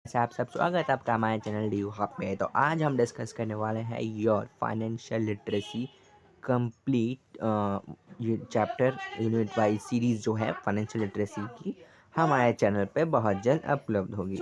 से आप सब स्वागत है आपका हमारे चैनल डी हब पे। तो आज हम डिस्कस करने वाले हैं योर फाइनेंशियल लिटरेसी कंप्लीट ये चैप्टर यूनिट वाइज सीरीज़ जो है फाइनेंशियल लिटरेसी की हमारे चैनल पे बहुत जल्द अपलोड होगी।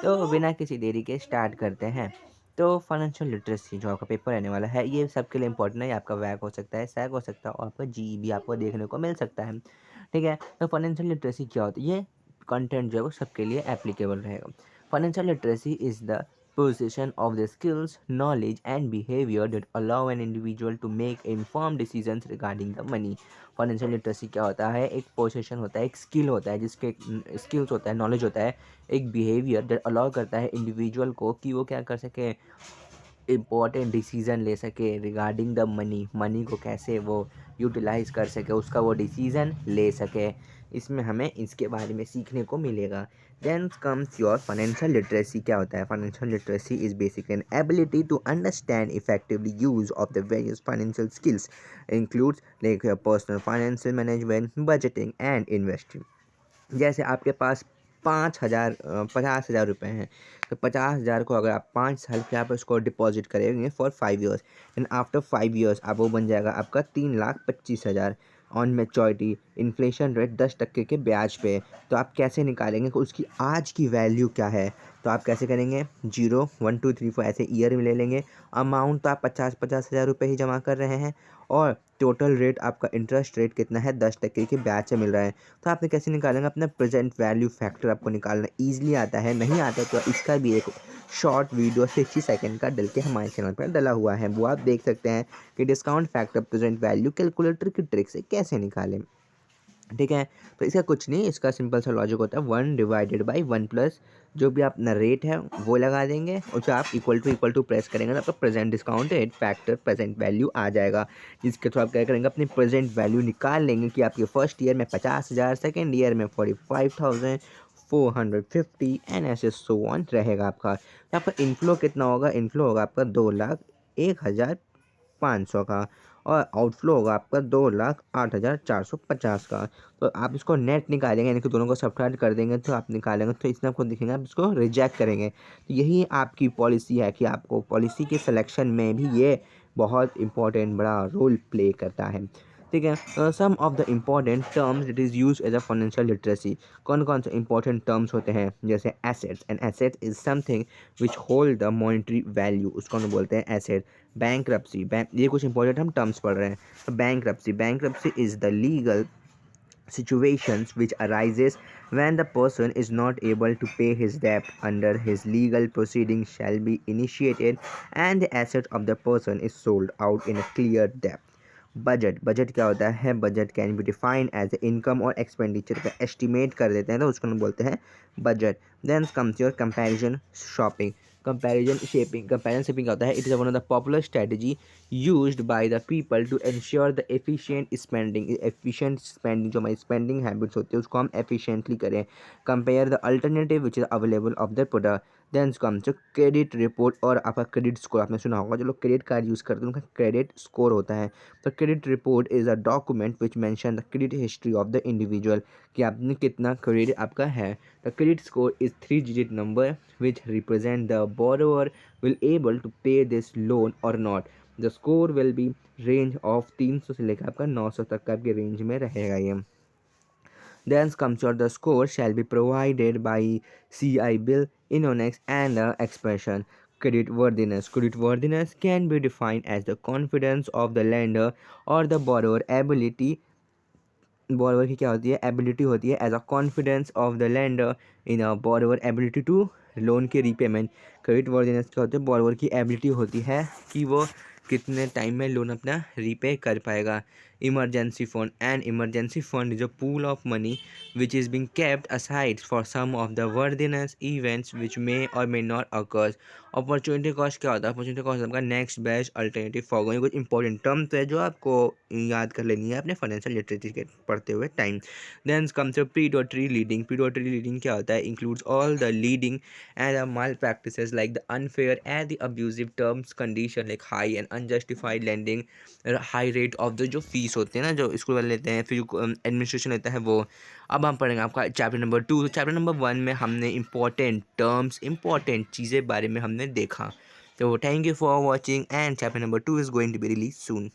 तो बिना किसी देरी के स्टार्ट करते हैं। तो फाइनेंशियल लिटरेसी जो आपका पेपर रहने वाला है ये सबके लिए इंपॉर्टेंट है। आपका वैक हो सकता है, सैक हो सकता है और आपका जी भी आपको देखने को मिल सकता है। ठीक है, तो फाइनेंशियल लिटरेसी क्या होती है? ये कंटेंट जो है वो सबके लिए एप्लीकेबल रहेगा। Financial literacy is the possession of the skills, knowledge, and behavior that allow an individual to make informed decisions regarding the money. Financial literacy क्या होता है? एक पोसेशन होता है, एक स्किल होता है, जिसके स्किल्स होता है, नॉलेज होता है, एक बिहेवियर दैट अलाउ करता है इंडिविजुअल को कि वो क्या कर सके, इम्पोर्टेंट डिसीज़न ले सके रिगार्डिंग द मनी। मनी को कैसे वो यूटिलाइज़ कर सके, उसका वो डिसीज़न ले सके। इसमें हमें इसके बारे में सीखने को मिलेगा। Then comes your financial literacy. क्या होता है? Financial literacy is basically an ability to understand effectively use of the various financial skills includes like personal financial management, budgeting and investing. जैसे आपके पास 50,000 रुपये हैं, तो 50,000 को अगर आप 5 साल के आप उसको डिपॉजिट करेंगे for 5 years, and after 5 years अब वो बन जाएगा आपका 3,25,000 ऑन मैच्योरिटी। इन्फ्लेशन रेट 10% के ब्याज पे। तो आप कैसे निकालेंगे कि उसकी आज की वैल्यू क्या है? तो आप कैसे करेंगे? 0, 1, 2, 3, 4 ऐसे ईयर में ले लेंगे। अमाउंट तो आप 50,000 रुपये ही जमा कर रहे हैं और टोटल रेट आपका इंटरेस्ट रेट कितना है? 10% के ब्याज से मिल रहा है। तो आपने कैसे निकालेंगे? अपना प्रेजेंट वैल्यू फैक्टर आपको निकालना ईजिली आता है। नहीं आता है तो इसका भी एक शॉर्ट वीडियो 60 सेकंड का डल के हमारे चैनल पर डला हुआ है, वो आप देख सकते हैं कि discount factor present value calculator की ट्रिक से कैसे निकालें। ठीक है, तो इसका कुछ नहीं, इसका सिंपल सा लॉजिक होता है 1/1 प्लस जो भी अपना रेट है वो लगा देंगे, उसे आप इक्वल टू प्रेस करेंगे तो आपका present discount rate factor present value आ जाएगा। जिसके थ्रू आप क्या करेंगे? अपनी प्रेजेंट वैल्यू निकाल लेंगे कि आपके फर्स्ट ईयर में 50,000, सेकेंड ईयर में 45,450 एंड ऐसे सो ऑन रहेगा आपका। तो आपका इनफ्लो कितना होगा? इनफ्लो होगा आपका 2,01,500 का और आउटफ्लो होगा आपका 2,08,450 का। तो आप इसको नेट निकालेंगे, यानी कि दोनों को सब्ट्रैक्ट कर देंगे तो आप निकालेंगे, तो इसमें आपको दिखेंगे, आप इसको रिजेक्ट करेंगे। तो यही आपकी पॉलिसी है कि आपको पॉलिसी के सिलेक्शन में भी ये बहुत इंपॉर्टेंट बड़ा रोल प्ले करता है। ठीक है, some of the important terms it is use as a financial literacy. कौन कौन से इंपॉर्टेंट टर्म्स होते हैं? जैसे assets, and asset is something which hold the monetary value, उसको हम बोलते हैं एसेट। बैंक्रप्सी, बैंक, ये कुछ इंपॉर्टेंट हम टर्म्स पढ़ रहे हैं। Bankruptcy is the legal situations which arises when the person is not able to pay his debt under his legal proceedings shall be initiated and the asset of the person is sold out in a clear debt. Budget क्या होता है? Budget can be defined as income और expenditure का estimate कर देते हैं तो उसको हम बोलते हैं budget. Then comes your comparison shopping. Comparison shipping क्या होता है? It is one of the popular strategy used by the people to ensure the efficient spending. जो हमारी स्पेंडिंग हैबिट्स होती है उसको हम एफिशिएंटली करें। Compare the alternative which is available of the product. Then comes जो क्रेडिट रिपोर्ट और आपका क्रेडिट स्कोर। आपने सुना होगा जो लोग क्रेडिट कार्ड यूज़ करते हैं उनका क्रेडिट स्कोर होता है। तो credit report is a document which mention the credit history of the individual, कि आपने कितना क्रेडिट आपका है। The credit score is 3 digit number which represent the borrower will able to pay this loan or not. The score will be range of 300 से लेकर आपका 900 तक का आपके रेंज में रहेगा ये। Then comes your the score shall be provided by CI bill, Inonex and the expression credit worthiness. Credit worthiness can be defined as the confidence of the lender or the borrower ability। Borrower की क्या होती है? Ability होती है as a confidence of the lender in a borrower ability to loan के repayment. Credit worthiness क्या होती है? बोरोवर की एबिलिटी होती है कि वो कितने टाइम में लोन अपना रीपे कर पाएगा। Emergency fund, and emergency fund is a pool of money which is being kept aside for some of the worthiness events which may or may not occurs. Opportunity cost क्या होता है? Opportunity cost आपका next best alternative forgoing. कुछ important term तो है जो आपको याद कर लेनी है अपने फाइनेंशियल लिटरेसी के पढ़ते हुए time. Then comes predatory leading. Predatory leading क्या होता है? Includes all the leading and the malpractices like the unfair and the abusive terms condition like high and unjustified lending, high rate of the जो fees होते हैं ना जो school वाले लेते हैं, फिर जो एडमिनिस्ट्रेशन लेता है वो। अब हम पढ़ेंगे आपका चैप्टर नंबर 2। चैप्टर नंबर 1 में हमने इंपॉर्टेंट टर्म्स, इंपॉर्टेंट चीज़ें बारे में हमने देखा। तो thank you for watching and chapter number 2 is going to be release soon.